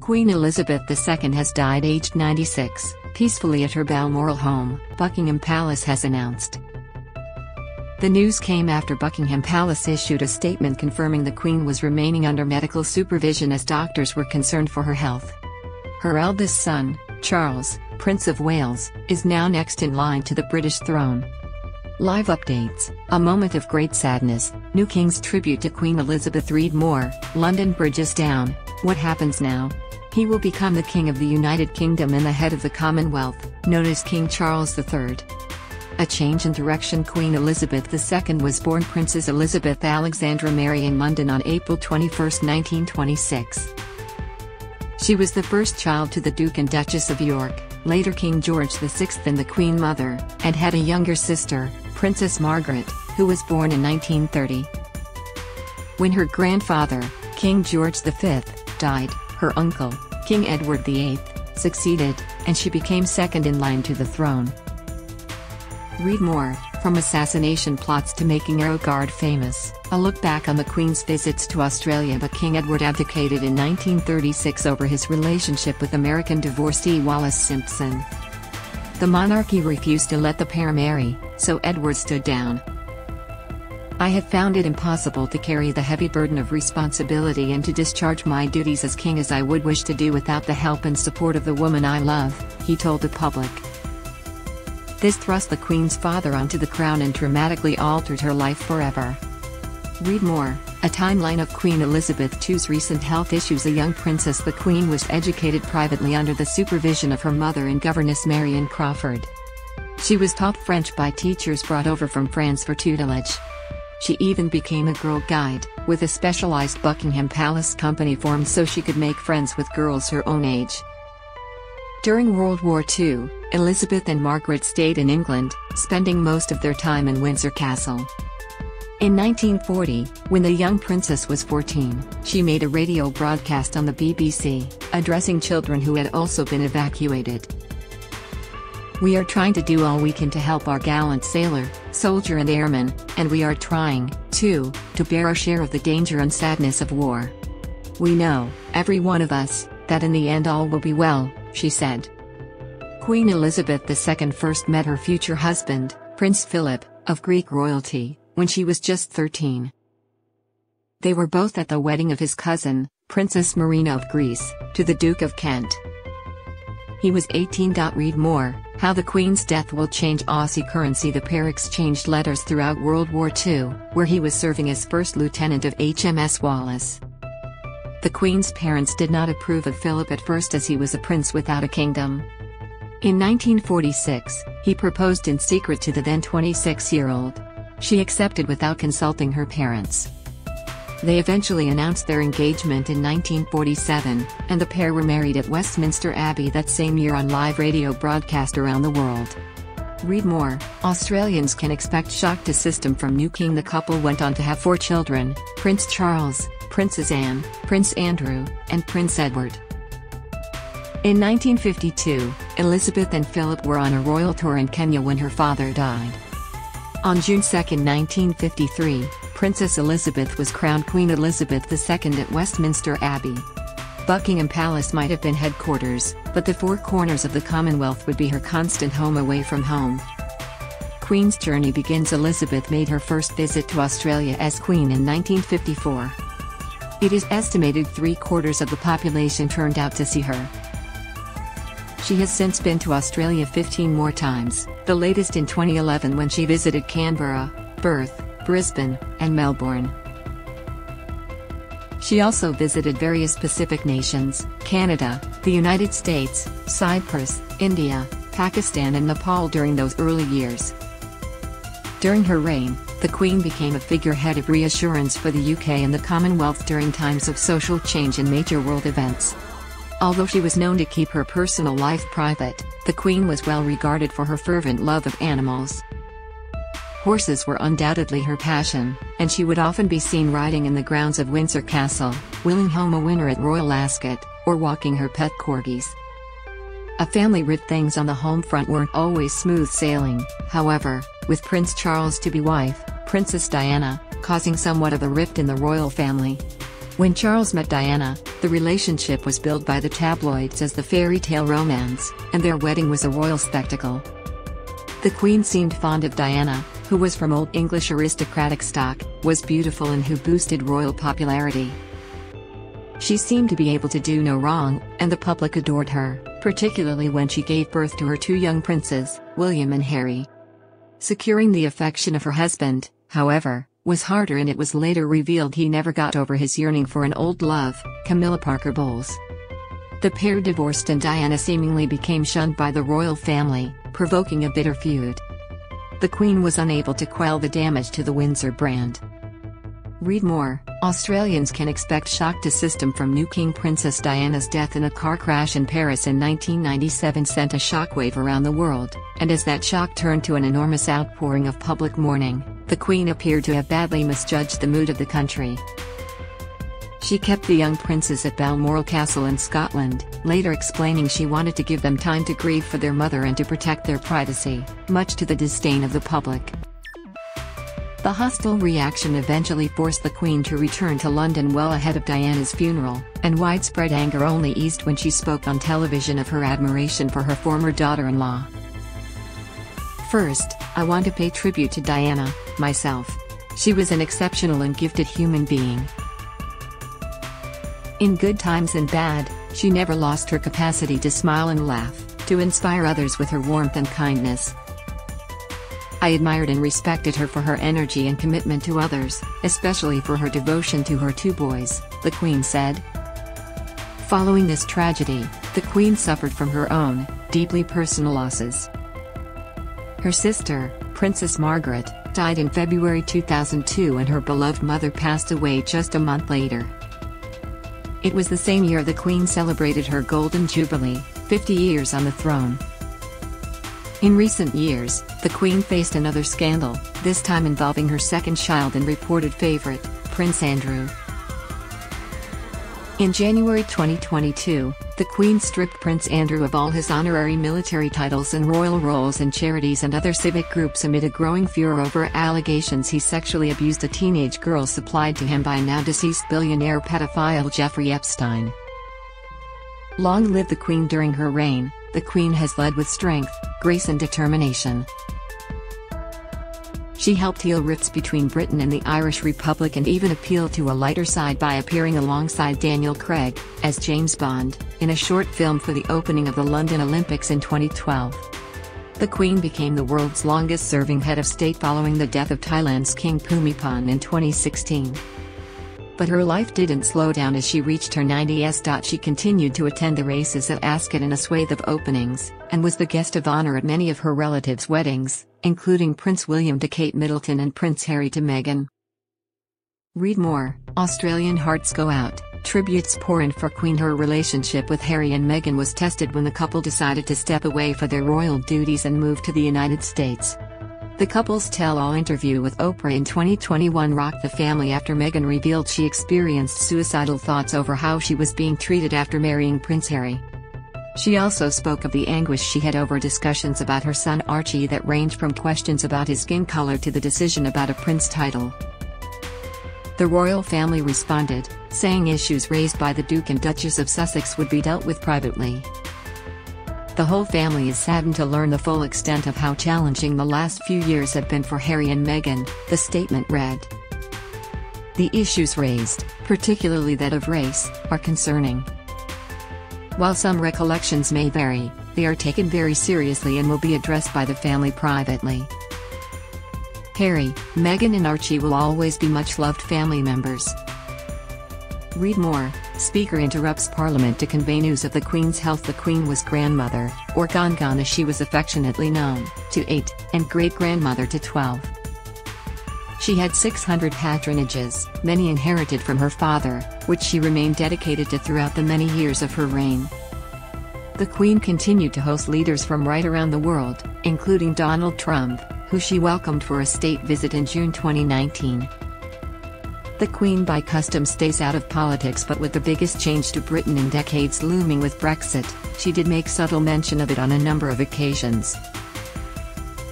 Queen Elizabeth II has died aged 96, peacefully at her Balmoral home, Buckingham Palace has announced. The news came after Buckingham Palace issued a statement confirming the Queen was remaining under medical supervision as doctors were concerned for her health. Her eldest son, Charles, Prince of Wales, is now next in line to the British throne. Live updates: a moment of great sadness, new King's tribute to Queen ElizabethREAD MORE, London Bridge is down, what happens now? He will become the King of the United Kingdom and the head of the Commonwealth, known as King Charles III. A change in direction. Queen Elizabeth II was born Princess Elizabeth Alexandra Mary in London on April 21, 1926. She was the first child to the Duke and Duchess of York, later King George VI and the Queen Mother, and had a younger sister, Princess Margaret, who was born in 1930. When her grandfather, King George V, died, her uncle, King Edward VIII, succeeded, and she became second in line to the throne. Read more: from assassination plots to making Arrowguard famous, a look back on the Queen's visits to Australia. But King Edward abdicated in 1936 over his relationship with American divorcee Wallis Simpson. The monarchy refused to let the pair marry, so Edward stood down. I have found it impossible to carry the heavy burden of responsibility and to discharge my duties as king as I would wish to do without the help and support of the woman I love, he told the public. This thrust the Queen's father onto the crown and dramatically altered her life forever. Read more: a timeline of Queen Elizabeth II's recent health issues. A young princess, the Queen was educated privately under the supervision of her mother and governess Marion Crawford. She was taught French by teachers brought over from France for tutelage. She even became a girl guide, with a specialized Buckingham Palace company formed so she could make friends with girls her own age. During World War II, Elizabeth and Margaret stayed in England, spending most of their time in Windsor Castle. In 1940, when the young princess was 14, she made a radio broadcast on the BBC, addressing children who had also been evacuated. "We are trying to do all we can to help our gallant sailor, soldier and airmen, and we are trying, too, to bear our share of the danger and sadness of war. We know, every one of us, that in the end all will be well," she said. Queen Elizabeth II first met her future husband, Prince Philip, of Greek royalty, when she was just 13. They were both at the wedding of his cousin, Princess Marina of Greece, to the Duke of Kent. He was 18. Read more: how the Queen's death will change Aussie currency. The pair exchanged letters throughout World War II, where he was serving as first lieutenant of HMS Wallis. The Queen's parents did not approve of Philip at first, as he was a prince without a kingdom. In 1946, he proposed in secret to the then 26-year-old. She accepted without consulting her parents. They eventually announced their engagement in 1947, and the pair were married at Westminster Abbey that same year on live radio broadcast around the world. Read more: Australians can expect shock to system from new king. The couple went on to have 4 children: Prince Charles, Princess Anne, Prince Andrew, and Prince Edward. In 1952, Elizabeth and Philip were on a royal tour in Kenya when her father died. On June 2, 1953, Princess Elizabeth was crowned Queen Elizabeth II at Westminster Abbey. Buckingham Palace might have been headquarters, but the 4 corners of the Commonwealth would be her constant home away from home. Queen's journey begins. Elizabeth made her first visit to Australia as Queen in 1954. It is estimated 3/4 of the population turned out to see her. She has since been to Australia 15 more times, the latest in 2011 when she visited Canberra, Perth, Brisbane, and Melbourne. She also visited various Pacific nations: Canada, the United States, Cyprus, India, Pakistan and Nepal during those early years. During her reign, the Queen became a figurehead of reassurance for the UK and the Commonwealth during times of social change and major world events. Although she was known to keep her personal life private, the Queen was well regarded for her fervent love of animals. Horses were undoubtedly her passion, and she would often be seen riding in the grounds of Windsor Castle, wheeling home a winner at Royal Ascot, or walking her pet corgis. A family writ things on the home front weren't always smooth sailing, however, with Prince Charles' to-be wife, Princess Diana, causing somewhat of a rift in the royal family. When Charles met Diana, the relationship was billed by the tabloids as the fairy tale romance, and their wedding was a royal spectacle. The Queen seemed fond of Diana, who was from Old English aristocratic stock, was beautiful and who boosted royal popularity. She seemed to be able to do no wrong, and the public adored her, particularly when she gave birth to her two young princes, William and Harry. Securing the affection of her husband, however, was harder, and it was later revealed he never got over his yearning for an old love, Camilla Parker Bowles. The pair divorced and Diana seemingly became shunned by the royal family, provoking a bitter feud. The Queen was unable to quell the damage to the Windsor brand. Read more. Australians can expect shock to system from new King Princess Diana's death in a car crash in Paris in 1997 sent a shockwave around the world, and as that shock turned to an enormous outpouring of public mourning, the Queen appeared to have badly misjudged the mood of the country. She kept the young princes at Balmoral Castle in Scotland, later explaining she wanted to give them time to grieve for their mother and to protect their privacy, much to the disdain of the public. The hostile reaction eventually forced the Queen to return to London well ahead of Diana's funeral, and widespread anger only eased when she spoke on television of her admiration for her former daughter-in-law. "First, I want to pay tribute to Diana, myself. She was an exceptional and gifted human being. In good times and bad, she never lost her capacity to smile and laugh, to inspire others with her warmth and kindness. I admired and respected her for her energy and commitment to others, especially for her devotion to her two boys," the Queen said. Following this tragedy, the Queen suffered from her own, deeply personal losses. Her sister, Princess Margaret, died in February 2002 and her beloved mother passed away just a month later. It was the same year the Queen celebrated her Golden Jubilee, 50 years on the throne. In recent years, the Queen faced another scandal, this time involving her second child and reported favorite, Prince Andrew. In January 2022, the Queen stripped Prince Andrew of all his honorary military titles and royal roles in charities and other civic groups amid a growing furor over allegations he sexually abused a teenage girl supplied to him by now-deceased billionaire pedophile Jeffrey Epstein. Long live the Queen. During her reign, the Queen has led with strength, grace and determination. She helped heal rifts between Britain and the Irish Republic and even appealed to a lighter side by appearing alongside Daniel Craig, as James Bond, in a short film for the opening of the London Olympics in 2012. The Queen became the world's longest-serving head of state following the death of Thailand's King Bhumibol in 2016. But her life didn't slow down as she reached her 90s. She continued to attend the races at Ascot in a swathe of openings, and was the guest of honor at many of her relatives' weddings, including Prince William to Kate Middleton and Prince Harry to Meghan. Read more. Australian hearts go out, tributes pour in for Queen. Her relationship with Harry and Meghan was tested when the couple decided to step away for their royal duties and move to the United States. The couple's tell-all interview with Oprah in 2021 rocked the family after Meghan revealed she experienced suicidal thoughts over how she was being treated after marrying Prince Harry. She also spoke of the anguish she had over discussions about her son Archie that ranged from questions about his skin color to the decision about a prince title. The royal family responded, saying issues raised by the Duke and Duchess of Sussex would be dealt with privately. The whole family is saddened to learn the full extent of how challenging the last few years have been for Harry and Meghan, the statement read. The issues raised, particularly that of race, are concerning. While some recollections may vary, they are taken very seriously and will be addressed by the family privately. Harry, Meghan and Archie will always be much-loved family members. Read more. Speaker interrupts Parliament to convey news of the Queen's health. The Queen was grandmother, or Gongon as she was affectionately known, to 8, and great-grandmother to 12. She had 600 patronages, many inherited from her father, which she remained dedicated to throughout the many years of her reign. The Queen continued to host leaders from right around the world, including Donald Trump, who she welcomed for a state visit in June 2019. The Queen by custom stays out of politics, but with the biggest change to Britain in decades looming with Brexit, she did make subtle mention of it on a number of occasions.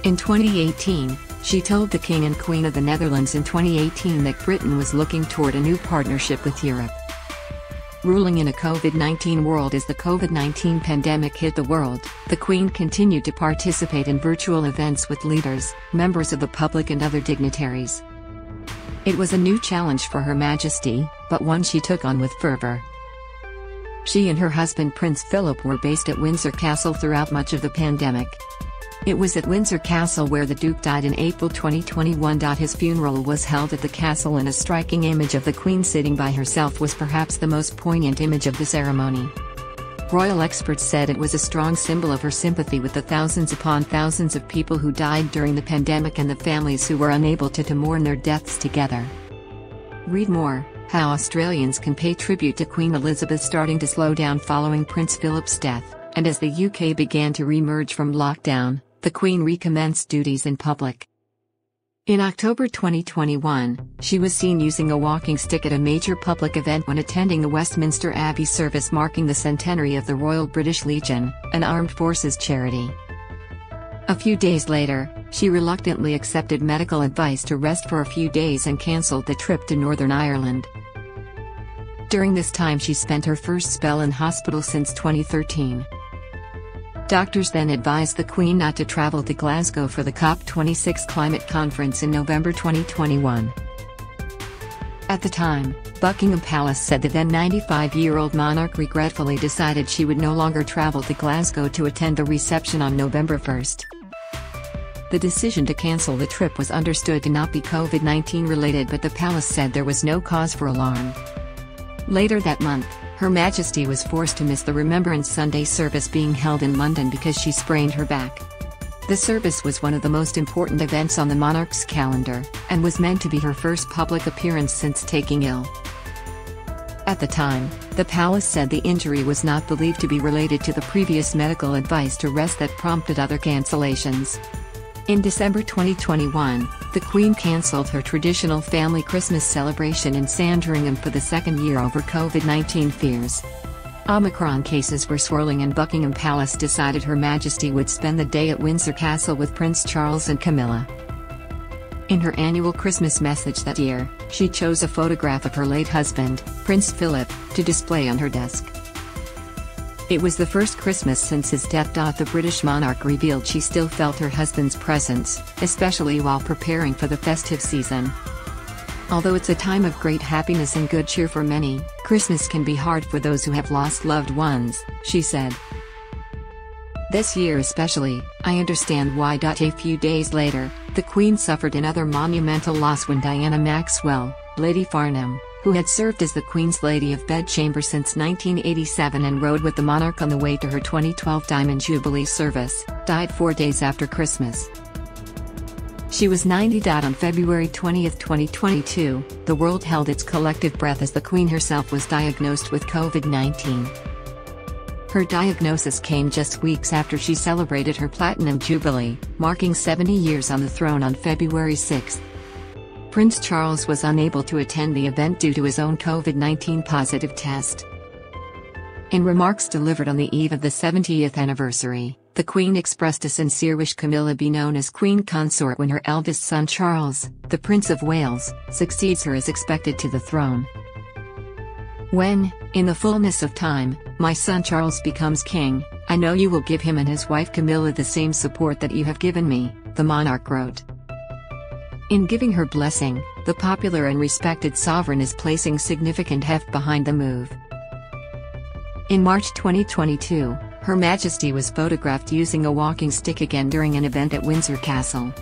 In 2018, She told the King and Queen of the Netherlands in 2018 that Britain was looking toward a new partnership with Europe. Ruling in a COVID-19 world as the COVID-19 pandemic hit the world, the Queen continued to participate in virtual events with leaders, members of the public and other dignitaries. It was a new challenge for Her Majesty, but one she took on with fervor. She and her husband Prince Philip were based at Windsor Castle throughout much of the pandemic. It was at Windsor Castle where the Duke died in April 2021. His funeral was held at the castle, and a striking image of the Queen sitting by herself was perhaps the most poignant image of the ceremony. Royal experts said it was a strong symbol of her sympathy with the thousands upon thousands of people who died during the pandemic and the families who were unable to mourn their deaths together. Read more: How Australians can pay tribute to Queen Elizabeth starting to slow down following Prince Philip's death, and as the UK began to re-emerge from lockdown, the Queen recommenced duties in public. In October 2021, she was seen using a walking stick at a major public event when attending the Westminster Abbey service marking the centenary of the Royal British Legion, an armed forces charity. A few days later, she reluctantly accepted medical advice to rest for a few days and cancelled the trip to Northern Ireland. During this time she spent her first spell in hospital since 2013. Doctors then advised the Queen not to travel to Glasgow for the COP26 climate conference in November 2021. At the time, Buckingham Palace said the then 95-year-old monarch regretfully decided she would no longer travel to Glasgow to attend the reception on November 1. The decision to cancel the trip was understood to not be COVID-19 related, but the palace said there was no cause for alarm. Later that month, Her Majesty was forced to miss the Remembrance Sunday service being held in London because she sprained her back. The service was one of the most important events on the monarch's calendar, and was meant to be her first public appearance since taking ill. At the time, the palace said the injury was not believed to be related to the previous medical advice to rest that prompted other cancellations. In December 2021, the Queen cancelled her traditional family Christmas celebration in Sandringham for the second year over COVID-19 fears. Omicron cases were swirling, and Buckingham Palace decided Her Majesty would spend the day at Windsor Castle with Prince Charles and Camilla. In her annual Christmas message that year, she chose a photograph of her late husband, Prince Philip, to display on her desk. It was the first Christmas since his death. The British monarch revealed she still felt her husband's presence, especially while preparing for the festive season. Although it's a time of great happiness and good cheer for many, Christmas can be hard for those who have lost loved ones, she said. This year especially, I understand why. A few days later, the Queen suffered another monumental loss when Diana Maxwell, Lady Farnham, who had served as the Queen's Lady of Bedchamber since 1987 and rode with the monarch on the way to her 2012 Diamond Jubilee service, died 4 days after Christmas. She was 90. On February 20, 2022, the world held its collective breath as the Queen herself was diagnosed with COVID-19. Her diagnosis came just weeks after she celebrated her Platinum Jubilee, marking 70 years on the throne on February 6. Prince Charles was unable to attend the event due to his own COVID-19 positive test. In remarks delivered on the eve of the 70th anniversary, the Queen expressed a sincere wish Camilla be known as Queen Consort when her eldest son Charles, the Prince of Wales, succeeds her as expected to the throne. When, in the fullness of time, my son Charles becomes king, I know you will give him and his wife Camilla the same support that you have given me, the monarch wrote. In giving her blessing, the popular and respected sovereign is placing significant heft behind the move. In March 2022, Her Majesty was photographed using a walking stick again during an event at Windsor Castle.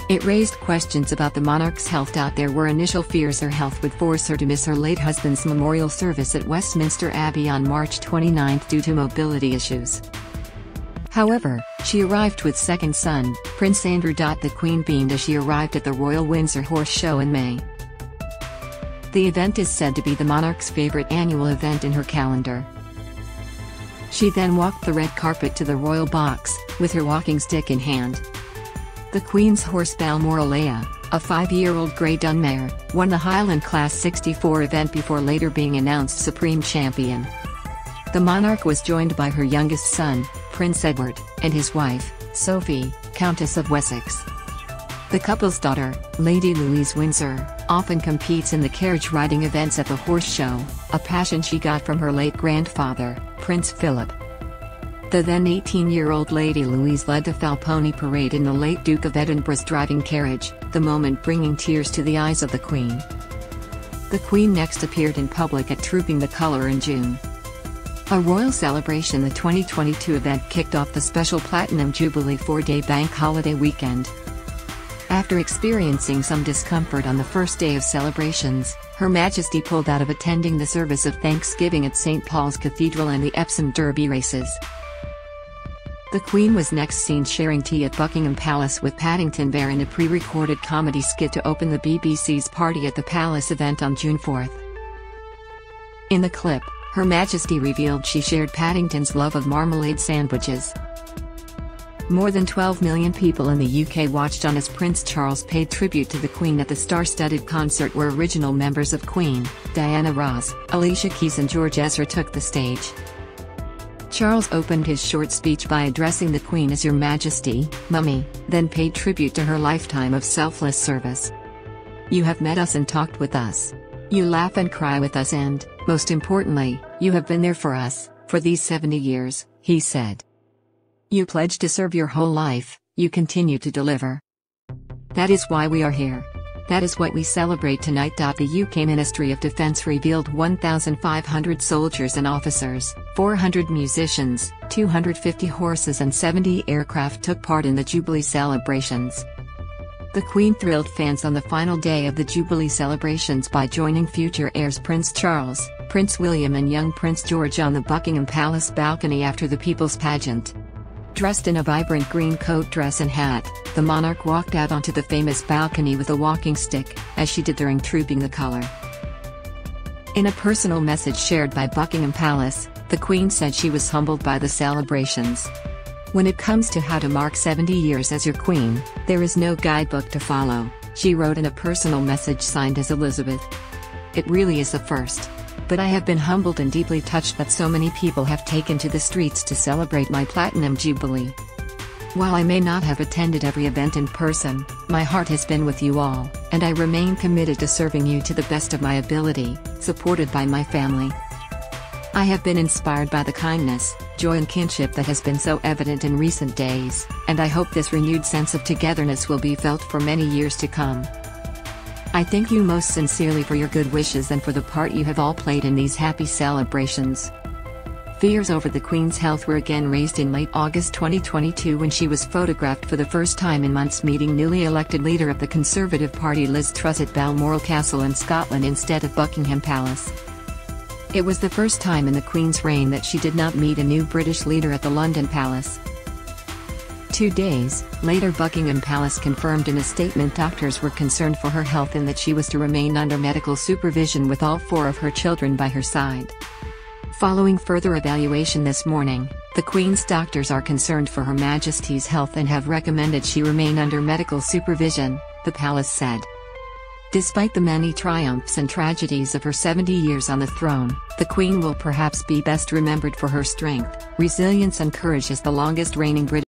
It raised questions about the monarch's health. There were initial fears her health would force her to miss her late husband's memorial service at Westminster Abbey on March 29 due to mobility issues. However, she arrived with second son, Prince Andrew. The Queen beamed as she arrived at the Royal Windsor Horse Show in May. The event is said to be the monarch's favorite annual event in her calendar. She then walked the red carpet to the royal box, with her walking stick in hand. The Queen's horse Balmoral, a 5-year-old Grey Dun mare, won the Highland Class 64 event before later being announced supreme champion. The monarch was joined by her youngest son, Prince Edward, and his wife, Sophie, Countess of Wessex. The couple's daughter, Lady Louise Windsor, often competes in the carriage riding events at the horse show, a passion she got from her late grandfather, Prince Philip. The then 18-year-old Lady Louise led the Falpone parade in the late Duke of Edinburgh's driving carriage, the moment bringing tears to the eyes of the Queen. The Queen next appeared in public at Trooping the Colour in June. A royal celebration. The 2022 event kicked off the special Platinum Jubilee 4-day bank holiday weekend. After experiencing some discomfort on the first day of celebrations, Her Majesty pulled out of attending the service of Thanksgiving at St. Paul's Cathedral and the Epsom Derby races. The Queen was next seen sharing tea at Buckingham Palace with Paddington Bear in a pre-recorded comedy skit to open the BBC's Party at the Palace event on June 4. In the clip, Her Majesty revealed she shared Paddington's love of marmalade sandwiches. More than 12 million people in the UK watched on as Prince Charles paid tribute to the Queen at the star-studded concert where original members of Queen, Diana Ross, Alicia Keys and George Ezra took the stage. Charles opened his short speech by addressing the Queen as Your Majesty, Mummy, then paid tribute to her lifetime of selfless service. You have met us and talked with us. You laugh and cry with us and, most importantly, you have been there for us, for these 70 years, he said. You pledged to serve your whole life, you continue to deliver. That is why we are here. That is what we celebrate tonight. The UK Ministry of Defence revealed 1,500 soldiers and officers, 400 musicians, 250 horses and 70 aircraft took part in the Jubilee celebrations. The Queen thrilled fans on the final day of the Jubilee celebrations by joining future heirs Prince Charles, Prince William and young Prince George on the Buckingham Palace balcony after the People's Pageant. Dressed in a vibrant green coat dress and hat, the monarch walked out onto the famous balcony with a walking stick, as she did during Trooping the Colour. In a personal message shared by Buckingham Palace, the Queen said she was humbled by the celebrations. When it comes to how to mark 70 years as your Queen, there is no guidebook to follow, she wrote in a personal message signed as Elizabeth. It really is a first. But I have been humbled and deeply touched that so many people have taken to the streets to celebrate my Platinum Jubilee. While I may not have attended every event in person, my heart has been with you all, and I remain committed to serving you to the best of my ability, supported by my family. I have been inspired by the kindness, joy and kinship that has been so evident in recent days, and I hope this renewed sense of togetherness will be felt for many years to come. I thank you most sincerely for your good wishes and for the part you have all played in these happy celebrations. Fears over the Queen's health were again raised in late August 2022 when she was photographed for the first time in months meeting newly elected leader of the Conservative Party Liz Truss at Balmoral Castle in Scotland instead of Buckingham Palace. It was the first time in the Queen's reign that she did not meet a new British leader at the London Palace. 2 days later, Buckingham Palace confirmed in a statement doctors were concerned for her health and that she was to remain under medical supervision with all 4 of her children by her side. Following further evaluation this morning, the Queen's doctors are concerned for Her Majesty's health and have recommended she remain under medical supervision, the palace said. Despite the many triumphs and tragedies of her 70 years on the throne, the Queen will perhaps be best remembered for her strength, resilience and courage as the longest reigning British